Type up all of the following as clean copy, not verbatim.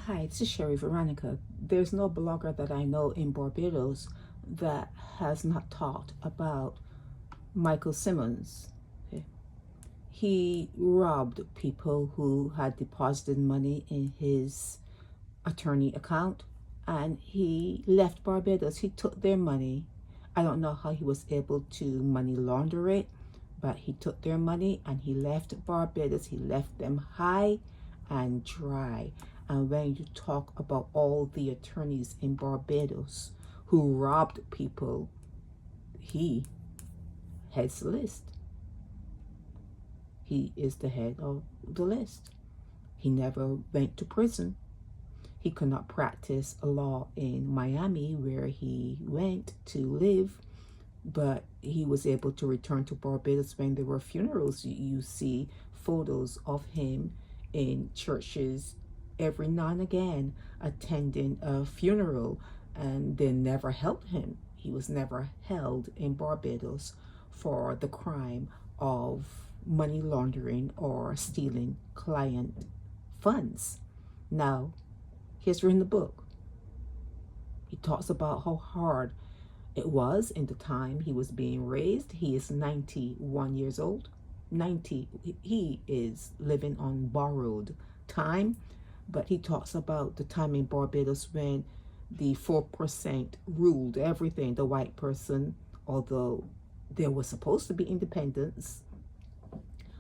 Hi, this is Sherry Veronica. There's no blogger that I know in Barbados that has not talked about Michael Simmons. Okay. He robbed people who had deposited money in his attorney account, and he left Barbados. He took their money. I don't know how he was able to money launder it, but he took their money and he left Barbados. He left them high and dry. And when you talk about all the attorneys in Barbados who robbed people, he heads the list. He is the head of the list. He never went to prison. He could not practice law in Miami where he went to live, but he was able to return to Barbados when there were funerals. You see photos of him in churches every now and again attending a funeral, and they never held him. He was never held in Barbados for the crime of money laundering or stealing client funds. Now, he's written a book. He talks about how hard it was in the time he was being raised. He is 91 years old. 90. He is living on borrowed time. But he talks about the time in Barbados when the 4% ruled everything. The white person, although there was supposed to be independence,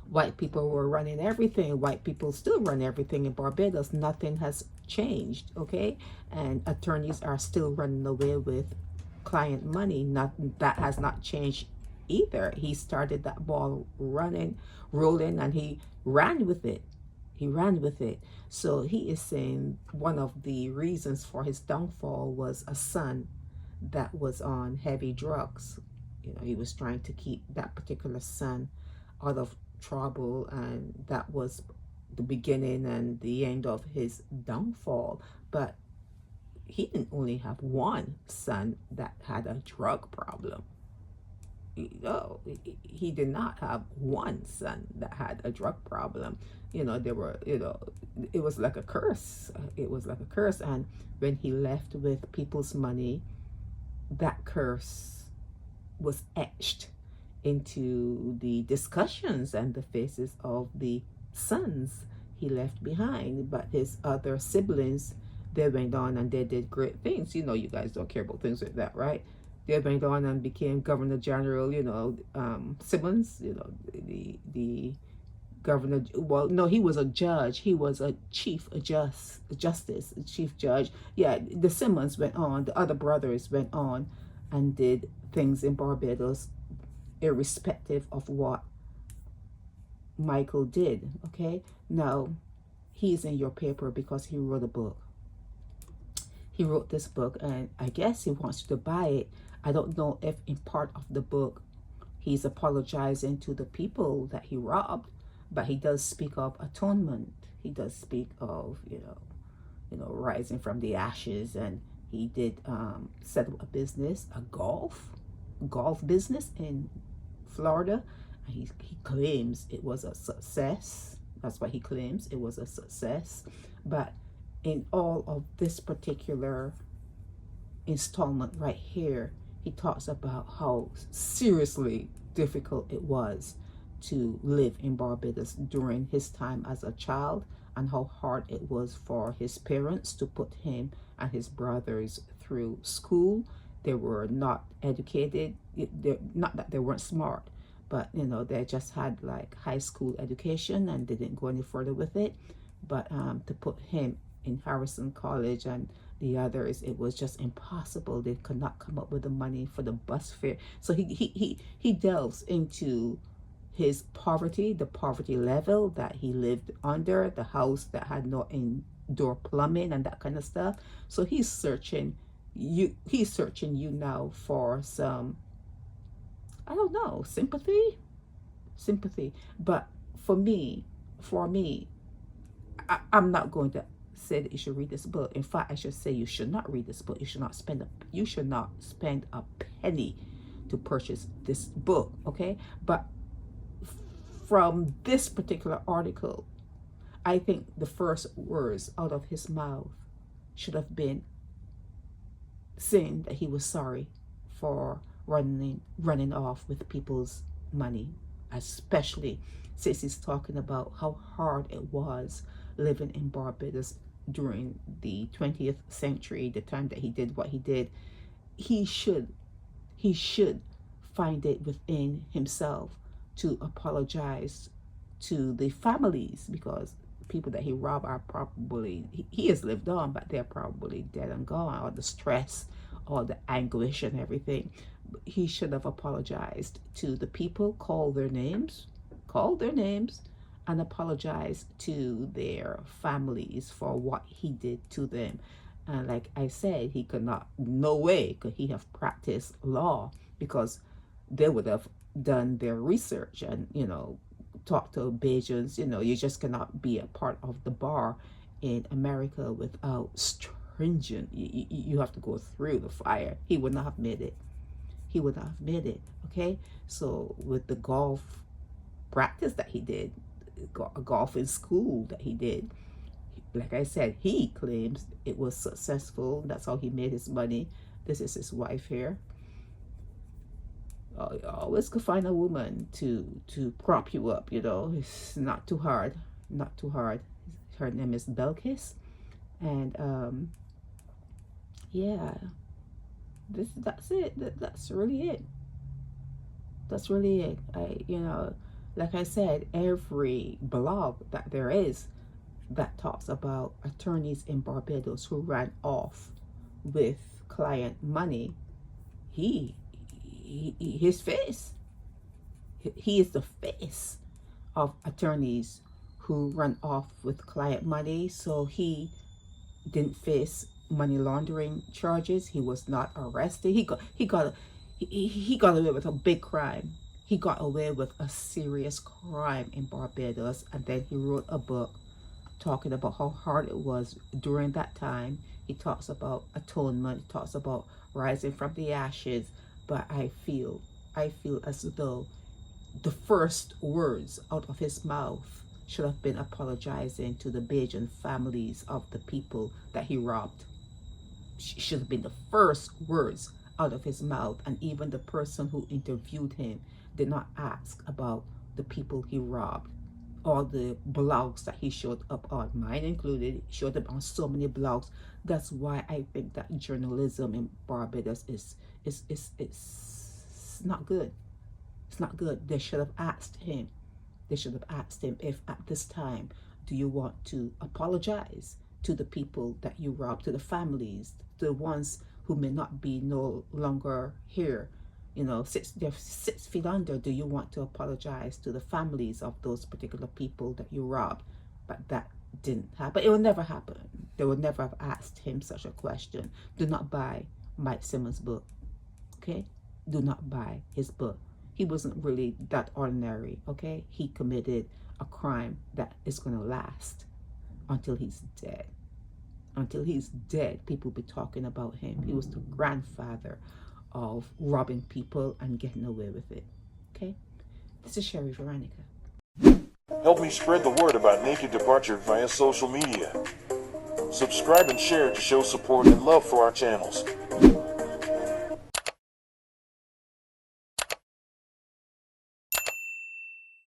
white people were running everything. White people still run everything in Barbados. Nothing has changed, okay? And attorneys are still running away with client money. That has not changed either. He started that ball rolling, and he ran with it. He ran with it. So he is saying one of the reasons for his downfall was a son that was on heavy drugs. He was trying to keep that particular son out of trouble, and that was the beginning and the end of his downfall. But he didn't only have one son that had a drug problem. He did not have one son that had a drug problem. There were, it was like a curse. It was like a curse. And when he left with people's money, that curse was etched into the discussions and the faces of the sons he left behind. But his other siblings, they went on and they did great things. You guys don't care about things like that, right? They went on and became Governor General, Simmons, the governor. Well, no, he was a judge. He was a justice, a chief judge. Yeah, the Simmons went on. The other brothers went on and did things in Barbados, irrespective of what Michael did, okay? Now, he's in your paper because he wrote a book. He wrote this book, and I guess he wants you to buy it. I don't know if in part of the book he's apologizing to the people that he robbed, but he does speak of atonement. He does speak of, rising from the ashes, and he did set up a business, a golf business in Florida. He claims it was a success. That's what he claims. It was a success. But in all of this particular installment right here, he talks about how seriously difficult it was to live in Barbados during his time as a child, and how hard it was for his parents to put him and his brothers through school. They were not educated. Not that they weren't smart, but they just had like high school education and they didn't go any further with it. But to put him in Harrison College and the others, it was just impossible. They could not come up with the money for the bus fare. So he delves into his poverty, the poverty level that he lived under, the house that had no indoor plumbing and that kind of stuff. So he's searching you now for some, I don't know, sympathy. But for me, I'm not going to say that you should read this book. In fact, I should say you should not read this book. You should not spend a penny to purchase this book, okay? But from this particular article, I think the first words out of his mouth should have been saying that he was sorry for running off with people's money, especially since he's talking about how hard it was living in Barbados during the 20th century, the time that he did what he did. He should find it within himself to apologize to the families, because people that he robbed are probably, he has lived on, but they're probably dead and gone, or the stress or the anguish and everything. He should have apologized to the people, called their names, and apologized to their families for what he did to them. And like I said, he could not, no way could he have practiced law, because they would have done their research and, you know, talk to Barbadians. You know, you just cannot be a part of the bar in America without stringent. You have to go through the fire. He would not have made it. He would not have made it. Okay, so with the golf practice that he did, golf in school that he did, like I said, he claims it was successful. That's how he made his money. This is his wife here. You always could find a woman to prop you up, you know. It's not too hard, not too hard. Her name is Belkis, and yeah, that's it. That's really it. That's really it. You know, like I said, every blog that there is that talks about attorneys in Barbados who ran off with client money, his face. He is the face of attorneys who run off with client money. So he didn't face money laundering charges. He was not arrested. He got away with a big crime. He got away with a serious crime in Barbados, and then he wrote a book talking about how hard it was during that time. He talks about atonement. He talks about rising from the ashes. But I feel as though the first words out of his mouth should have been apologizing to the Bajan families of the people that he robbed. Should have been the first words out of his mouth. And even the person who interviewed him did not ask about the people he robbed. All the blogs that he showed up on, mine included, showed up on so many blogs. That's why I think that journalism in Barbados is not good. It's not good. They should have asked him. They should have asked him if at this time, do you want to apologize to the people that you robbed, to the families, to the ones who may not be no longer here, you know, they're 6 feet under. Do you want to apologize to the families of those particular people that you robbed? But that didn't happen. It will never happen. They would never have asked him such a question. Do not buy Mike Simmons' book. Okay? Do not buy his book. He wasn't really that ordinary. Okay? He committed a crime that is going to last until he's dead. Until he's dead, people will be talking about him. He was the grandfather of robbing people and getting away with it. Okay? This is Sherry Veronica. Help me spread the word about Naked Departure via social media. Subscribe and share to show support and love for our channels.